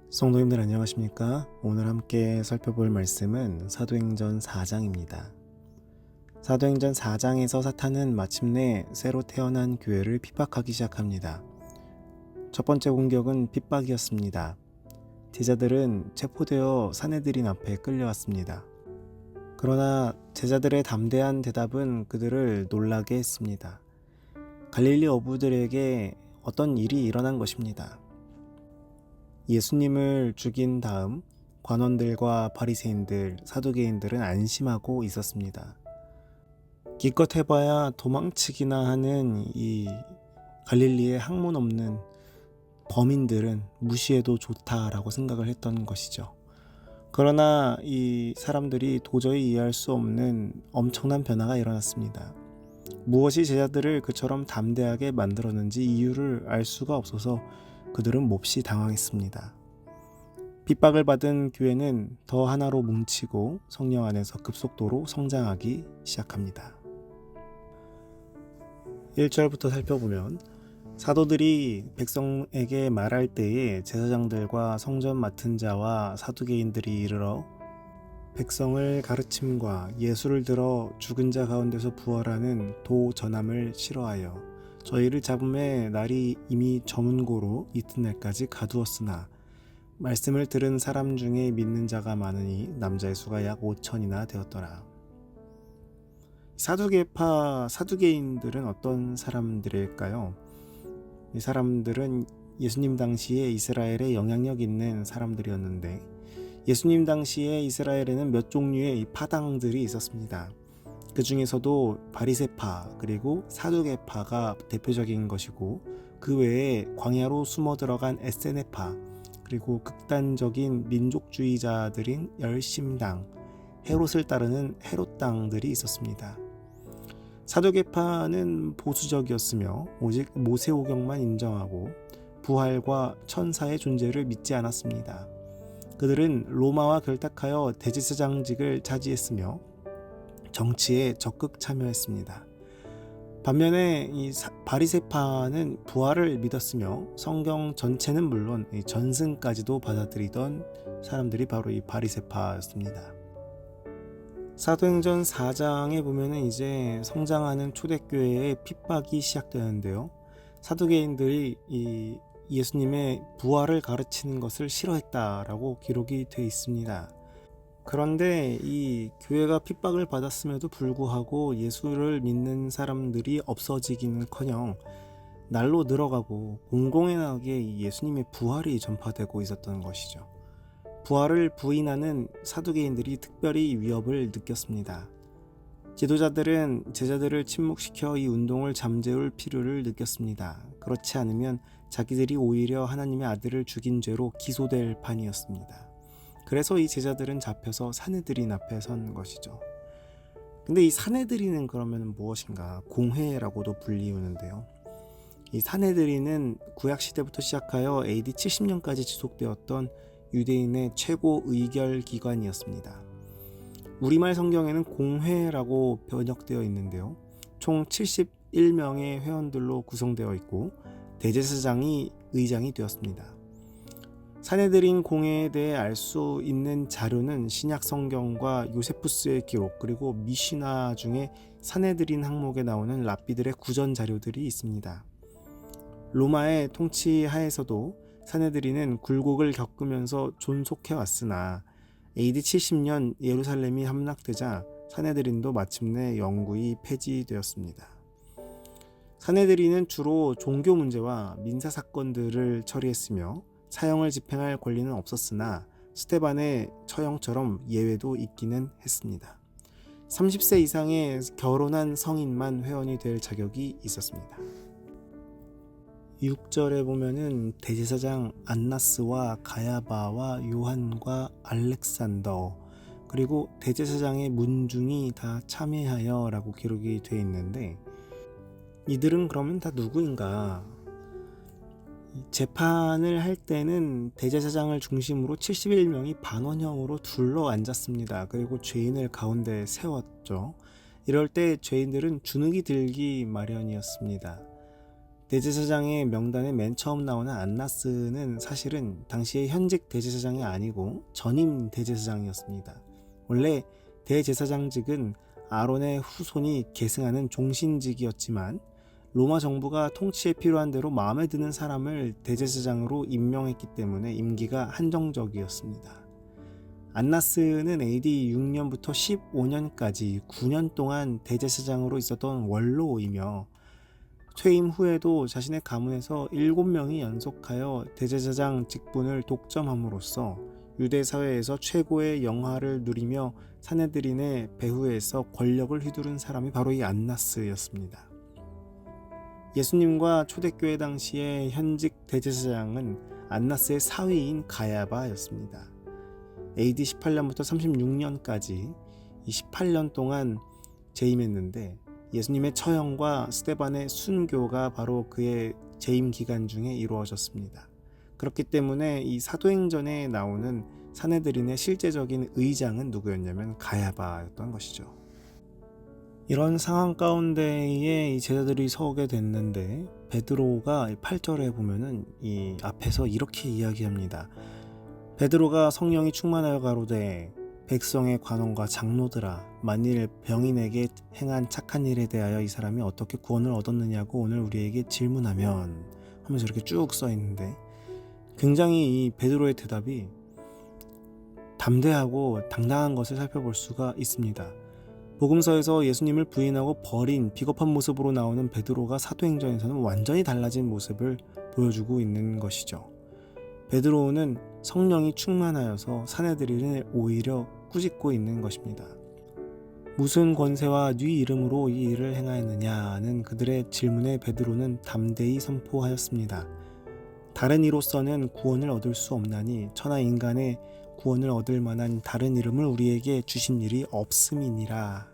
성도님들 안녕하십니까? 오늘 함께 살펴볼 말씀은 사도행전 4장입니다. 사도행전 4장에서 사탄은 마침내 새로 태어난 교회를 핍박하기 시작합니다. 첫 번째 공격은 핍박이었습니다. 제자들은 체포되어 사내들인 앞에 끌려왔습니다. 그러나 제자들의 담대한 대답은 그들을 놀라게 했습니다. 갈릴리 어부들에게 어떤 일이 일어난 것입니다. 예수님을 죽인 다음 관원들과 바리새인들, 사두개인들은 안심하고 있었습니다. 기껏 해봐야 도망치기나 하는 이 갈릴리의 학문 없는 범인들은 무시해도 좋다라고 생각을 했던 것이죠. 그러나 이 사람들이 도저히 이해할 수 없는 엄청난 변화가 일어났습니다. 무엇이 제자들을 그처럼 담대하게 만들었는지 이유를 알 수가 없어서 그들은 몹시 당황했습니다. 핍박을 받은 교회는 더 하나로 뭉치고 성령 안에서 급속도로 성장하기 시작합니다. 1절부터 살펴보면 사도들이 백성에게 말할 때에 제사장들과 성전 맡은 자와 사두개인들이 이르러 백성을 가르침과 예수를 들어 죽은 자 가운데서 부활하는 도 전함을 싫어하여 저희를 잡음에 날이 이미 저문고로 이튿날까지 가두었으나 말씀을 들은 사람 중에 믿는 자가 많으니 남자의 수가 약 5천이나 되었더라. 사두개파 사두개인들은 어떤 사람들일까요? 이 사람들은 예수님 당시에 이스라엘에 영향력 있는 사람들이었는데 예수님 당시에 이스라엘에는 몇 종류의 파당들이 있었습니다. 그 중에서도 바리새파 그리고 사두개파가 대표적인 것이고 그 외에 광야로 숨어 들어간 에세네파 그리고 극단적인 민족주의자들인 열심당, 헤롯을 따르는 헤롯당들이 있었습니다. 사두개파는 보수적이었으며 오직 모세오경만 인정하고 부활과 천사의 존재를 믿지 않았습니다. 그들은 로마와 결탁하여 대제사장직을 차지했으며 정치에 적극 참여했습니다. 반면에 이 바리새파는 부활을 믿었으며 성경 전체는 물론 전승까지도 받아들이던 사람들이 바로 이 바리새파였습니다. 사도행전 4장에 보면은 이제 성장하는 초대교회의 핍박이 시작되는데요. 사두개인들이 이 예수님의 부활을 가르치는 것을 싫어했다라고 기록이 되어 있습니다. 그런데 이 교회가 핍박을 받았음에도 불구하고 예수를 믿는 사람들이 없어지기는커녕 날로 늘어가고 공공연하게 예수님의 부활이 전파되고 있었던 것이죠. 부활을 부인하는 사두개인들이 특별히 위협을 느꼈습니다. 지도자들은 제자들을 침묵시켜 이 운동을 잠재울 필요를 느꼈습니다. 그렇지 않으면 자기들이 오히려 하나님의 아들을 죽인 죄로 기소될 판이었습니다. 그래서 이 제자들은 잡혀서 사내들인 앞에 선 것이죠. 근데 이 사내들이는 그러면 무엇인가? 공회라고도 불리우는데요. 이 사내들이는 구약시대부터 시작하여 AD 70년까지 지속되었던 유대인의 최고 의결 기관이었습니다. 우리말 성경에는 공회라고 번역되어 있는데요. 총 71명의 회원들로 구성되어 있고 대제사장이 의장이 되었습니다. 사내들인 공회에 대해 알 수 있는 자료는 신약 성경과 요세푸스의 기록 그리고 미시나 중에 사내들인 항목에 나오는 랍비들의 구전 자료들이 있습니다. 로마의 통치 하에서도 사내들인은 굴곡을 겪으면서 존속해 왔으나 AD 70년 예루살렘이 함락되자 사내들인도 마침내 영구히 폐지되었습니다. 사내들인은 주로 종교 문제와 민사 사건들을 처리했으며 사형을 집행할 권리는 없었으나 스테반의 처형처럼 예외도 있기는 했습니다. 30세 이상의 결혼한 성인만 회원이 될 자격이 있었습니다. 6절에 보면은 대제사장 안나스와 가야바와 요한과 알렉산더 그리고 대제사장의 문중이 다 참여하여 라고 기록이 되어 있는데 이들은 그러면 다 누구인가? 재판을 할 때는 대제사장을 중심으로 71명이 반원형으로 둘러 앉았습니다. 그리고 죄인을 가운데 세웠죠. 이럴 때 죄인들은 주눅이 들기 마련이었습니다. 대제사장의 명단에 맨 처음 나오는 안나스는 사실은 당시의 현직 대제사장이 아니고 전임 대제사장이었습니다. 원래 대제사장직은 아론의 후손이 계승하는 종신직이었지만 로마 정부가 통치에 필요한 대로 마음에 드는 사람을 대제사장으로 임명했기 때문에 임기가 한정적이었습니다. 안나스는 AD 6년부터 15년까지 9년 동안 대제사장으로 있었던 원로이며 퇴임 후에도 자신의 가문에서 7명이 연속하여 대제사장 직분을 독점함으로써 유대 사회에서 최고의 영화를 누리며 사내들인의 배후에서 권력을 휘두른 사람이 바로 이 안나스였습니다. 예수님과 초대교회 당시의 현직 대제사장은 안나스의 사위인 가야바였습니다. AD 18년부터 36년까지 28년 동안 재임했는데 예수님의 처형과 스데반의 순교가 바로 그의 재임 기간 중에 이루어졌습니다. 그렇기 때문에 이 사도행전에 나오는 사내들인의 실제적인 의장은 누구였냐면 가야바였던 것이죠. 이런 상황 가운데에 이 제자들이 서게 됐는데 베드로가 8절에 보면은 이 앞에서 이렇게 이야기합니다. 베드로가 성령이 충만하여 가로되 백성의 관원과 장로들아 만일 병인에게 행한 착한 일에 대하여 이 사람이 어떻게 구원을 얻었느냐고 오늘 우리에게 질문하면 하면서 이렇게 쭉 써 있는데 굉장히 이 베드로의 대답이 담대하고 당당한 것을 살펴볼 수가 있습니다. 복음서에서 예수님을 부인하고 버린 비겁한 모습으로 나오는 베드로가 사도행전에서는 완전히 달라진 모습을 보여주고 있는 것이죠. 베드로는 성령이 충만하여서 사내들인을 오히려 꾸짖고 있는 것입니다. 무슨 권세와 네 이름으로 이 일을 행하였느냐는 그들의 질문에 베드로는 담대히 선포하였습니다. 다른 이로서는 구원을 얻을 수 없나니 천하 인간의 구원을 얻을 만한 다른 이름을 우리에게 주신 일이 없음이니라.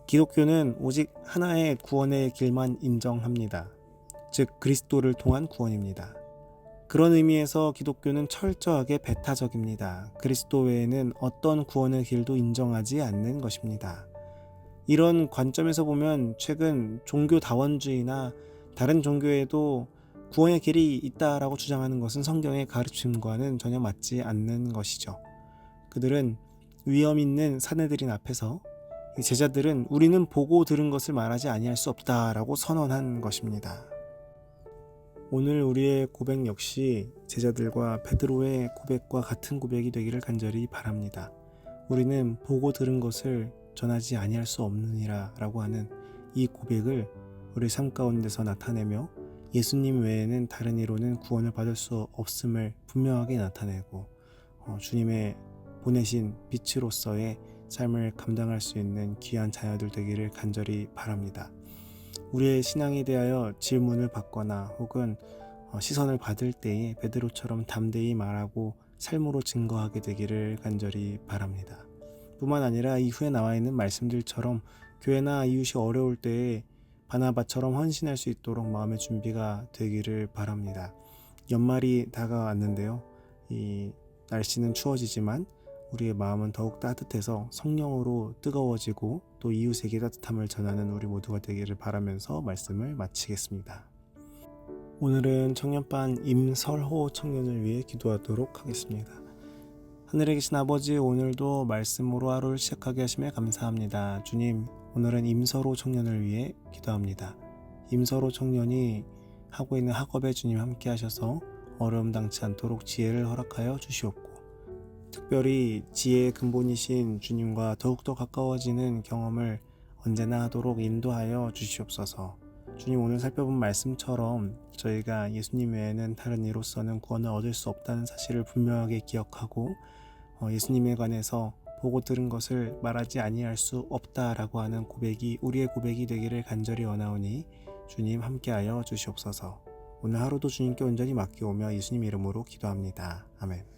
기독교는 오직 하나의 구원의 길만 인정합니다. 즉 그리스도를 통한 구원입니다. 그런 의미에서 기독교는 철저하게 배타적입니다. 그리스도 외에는 어떤 구원의 길도 인정하지 않는 것입니다. 이런 관점에서 보면 최근 종교다원주의나 다른 종교에도 구원의 길이 있다라고 주장하는 것은 성경의 가르침과는 전혀 맞지 않는 것이죠. 그들은 위험 있는 사내들인 앞에서 제자들은 우리는 보고 들은 것을 말하지 아니할 수 없다라고 선언한 것입니다. 오늘 우리의 고백 역시 제자들과 베드로의 고백과 같은 고백이 되기를 간절히 바랍니다. 우리는 보고 들은 것을 전하지 아니할 수 없느니라 라고 하는 이 고백을 우리 삶 가운데서 나타내며 예수님 외에는 다른 이로는 구원을 받을 수 없음을 분명하게 나타내고 주님의 보내신 빛으로서의 삶을 감당할 수 있는 귀한 자녀들 되기를 간절히 바랍니다. 우리의 신앙에 대하여 질문을 받거나 혹은 시선을 받을 때에 베드로처럼 담대히 말하고 삶으로 증거하게 되기를 간절히 바랍니다. 뿐만 아니라 이후에 나와 있는 말씀들처럼 교회나 이웃이 어려울 때에 바나바처럼 헌신할 수 있도록 마음의 준비가 되기를 바랍니다. 연말이 다가왔는데요. 이 날씨는 추워지지만 우리의 마음은 더욱 따뜻해서 성령으로 뜨거워지고 또 이웃에게 따뜻함을 전하는 우리 모두가 되기를 바라면서 말씀을 마치겠습니다. 오늘은 청년반 임설호 청년을 위해 기도하도록 하겠습니다. 하늘에 계신 아버지, 오늘도 말씀으로 하루를 시작하게 하심에 감사합니다. 주님, 오늘은 임설호 청년을 위해 기도합니다. 임설호 청년이 하고 있는 학업에 주님 함께 하셔서 어려움 당치 않도록 지혜를 허락하여 주시옵고 특별히 지혜의 근본이신 주님과 더욱더 가까워지는 경험을 언제나 하도록 인도하여 주시옵소서. 주님, 오늘 살펴본 말씀처럼 저희가 예수님 외에는 다른 이로서는 구원을 얻을 수 없다는 사실을 분명하게 기억하고 예수님에 관해서 보고 들은 것을 말하지 아니할 수 없다라고 하는 고백이 우리의 고백이 되기를 간절히 원하오니 주님 함께하여 주시옵소서. 오늘 하루도 주님께 온전히 맡겨오며 예수님 이름으로 기도합니다. 아멘.